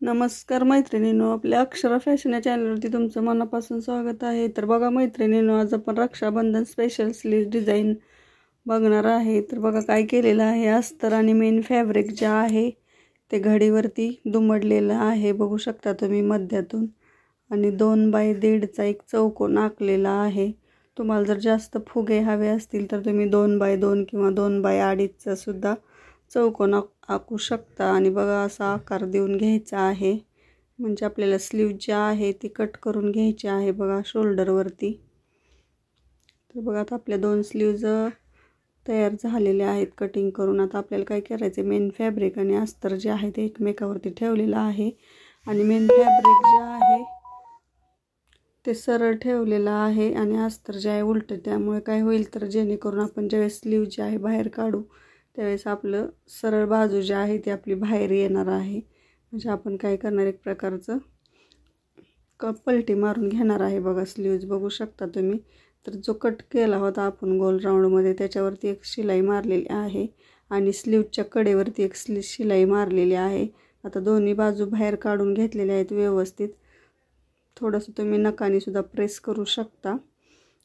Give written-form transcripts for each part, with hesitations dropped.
नमस्कार मैत्रिणींनो, आपल्या अक्षरा फॅशन या चॅनलवरती तुमचं मनापासून स्वागत आहे। तर बघा मैत्रिणींनो, आज आपण रक्षाबंधन स्पेशल स्लीव डिझाईन बघणार आहे। तर बघा काय केलेलं आहे, अस्तर आणि मेन फॅब्रिक जे आहे ते घडीवरती दुमडलेलं आहे, बघू शकता तुम्ही मध्यातून। आणि 2 बाय 1.5चा एक चौकोन आखलेला आहे। तुम्हाला जर जास्त फुगे हवे असतील तर तुम्ही 2 बाय 2 किंवा 2 बाय 2.5चा सुद्धा चौकोन आखू शकता। आणि बघा असा आकार देऊन घ्यायचा आहे, म्हणजे आपल्याला स्लीव जी आहे ती कट करून घ्यायची आहे बघा शोल्डरवरती। तर बघा आता आपल्या 2 स्लीव्ज तयार झालेले आहेत कटिंग करून। आता आपल्याला काय करायचं, मेन फॅब्रिक आणि अस्तर जे आहे ते एकमेकावरती ठेवलेलं आहे। आणि मेन फॅब्रिक जे आहे ते सरळ ठेवलेलं आहे आणि अस्तर जे आहे उलट। त्यामुळे काय होईल तर जेणेकरून आपण ज्यावेळेस स्लीव जी आहे बाहेर काढू त्यावेळेस आपलं सरळ बाजू जी आहे ती आपली बाहेर येणार आहे। म्हणजे आपण काय करणार, एक प्रकारचं पलटी मारून घेणार आहे बघा स्लीव्ज, बघू शकता तुम्ही। तर जो कट केला होता आपण गोल राऊंडमध्ये त्याच्यावरती एक शिलाई मारलेली आहे आणि स्लीवच्या कडेवरती एक शिलाई मारलेली आहे। आता दोन्ही बाजू बाहेर काढून घेतलेल्या आहेत व्यवस्थित। थोडंसं तुम्ही नखाने सुद्धा प्रेस करू शकता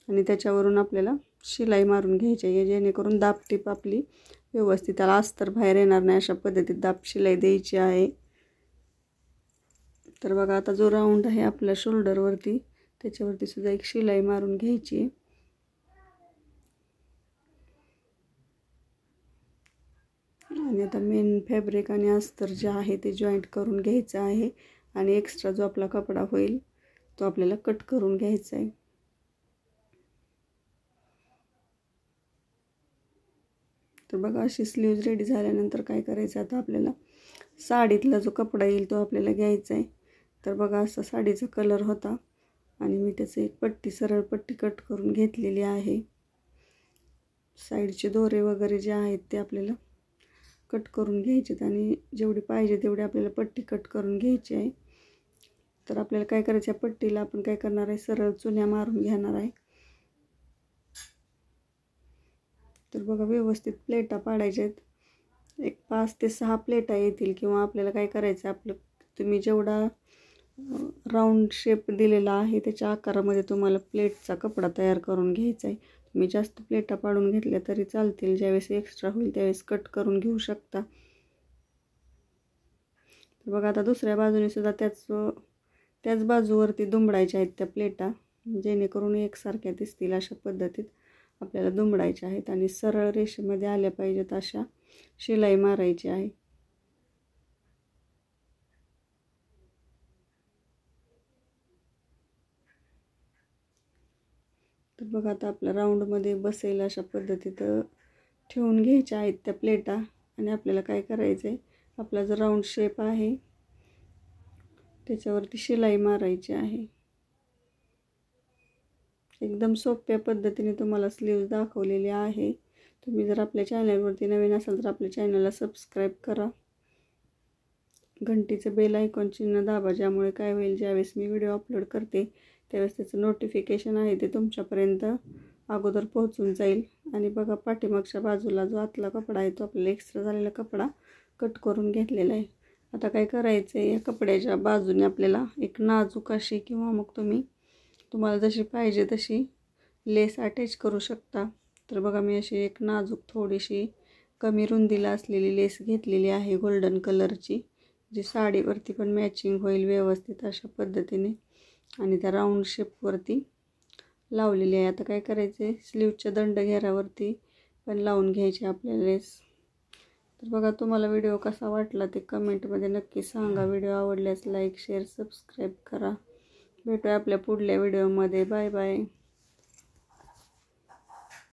आणि त्याच्यावरून आपल्याला शिलाई मारून घ्यायची आहे, जेणेकरून दाब टीप आपली व्यवस्थित त्याला अस्तर बाहेर येणार नाही अशा पद्धतीत दाब शिलाई द्यायची आहे। तर बघा आता जो राऊंड आहे आपल्या शोल्डरवरती त्याच्यावरती सुद्धा एक शिलाई मारून घ्यायची आहे। आणि आता मेन फॅब्रिक आणि अस्तर जे आहे ते जॉईंट करून घ्यायचं आहे आणि एक्स्ट्रा जो आपला कपडा होईल तो आपल्याला कट करून घ्यायचा आहे। तर बघा अशी स्लीव्ज रेडी झाल्यानंतर काय करायचं, आता आपल्याला साडीतला जो कपडा येईल तो आपल्याला घ्यायचा आहे। तर बघा असा साडीचा कलर होता आणि मी त्याचं एक पट्टी सरळ पट्टी कट करून घेतलेली आहे। साईडचे दोरे वगैरे जे आहेत ते आपल्याला कट करून घ्यायचेत आणि जेवढी पाहिजे तेवढी आपल्याला पट्टी कट करून घ्यायची आहे। तर आपल्याला काय करायचं, या पट्टीला आपण काय करणार आहे, सरळ चुन्या मारून घेणार आहे। तर बघा व्यवस्थित प्लेटा पाडायच्या आहेत, एक 5 ते 6 प्लेटा येतील। किंवा आपल्याला काय करायचं, आपलं तुम्ही जेवढा राऊंड शेप दिलेला आहे त्याच्या आकारामध्ये तुम्हाला प्लेटचा कपडा तयार करून घ्यायचा आहे। तुम्ही जास्त प्लेटा पाडून घेतल्या तरी चालतील, ज्यावेळेस एक्स्ट्रा होईल त्यावेळेस कट करून घेऊ शकता। तर बघा आता दुसऱ्या बाजूने सुद्धा त्याच बाजूवरती दुमडायच्या आहेत त्या प्लेटा, जेणेकरून एकसारख्या दिसतील अशा पद्धतीत आपल्याला दुमडायच्या आहेत आणि सरळ रेषेमध्ये आल्या पाहिजेत अशा शिलाई मारायची आहे। तर बघा आता आपल्या राऊंडमध्ये बसेल अशा पद्धतीत ठेवून घ्यायच्या आहेत त्या प्लेटा। आणि आपल्याला काय करायचं आहे, आपला जो राऊंड शेप आहे त्याच्यावरती शिलाई मारायची आहे। एकदम सोप्या पद्धतीने तुम्हाला स्लीव्ज दाखवलेली आहे। तुम्ही जर आपल्या चॅनलवरती नवीन असाल तर आपल्या चॅनलला सबस्क्राईब करा, घंटीचं बेल आयकॉन चिन्ह दाबा, ज्यामुळे काय होईल, ज्यावेळेस मी व्हिडिओ अपलोड करते त्यावेळेस त्याचं नोटिफिकेशन आहे ते तुमच्यापर्यंत अगोदर पोहोचून जाईल। आणि बघा पाठीमागच्या बाजूला जो आतला कपडा आहे तो आपल्याला एक्स्ट्रा झालेला कपडा कट करून घेतलेला आहे। आता काय करायचं आहे, या कपड्याच्या बाजूने आपल्याला एक नाजूक अशी किंवा मग तुम्हाला जशी पाहिजे तशी लेस अटॅच करू शकता। तर बघा मी अशी एक नाजूक थोडीशी कमी रुंदीला असलेली लेस घेतलेली आहे गोल्डन कलरची, जी साडीवरती पण मॅचिंग होईल व्यवस्थित अशा पद्धतीने आणि त्या राऊंड शेपवरती लावलेली आहे। आता काय करायचे, स्लीवच्या दंडघेरावरती पण लावून घ्यायची आपल्याला लेस। तर बघा तुम्हाला व्हिडिओ कसा वाटला ते कमेंटमध्ये नक्की सांगा। व्हिडिओ आवडल्यास लाईक शेअर सबस्क्राईब करा। भेटूया आपल्या पुढल्या व्हिडिओमध्ये, बाय बाय।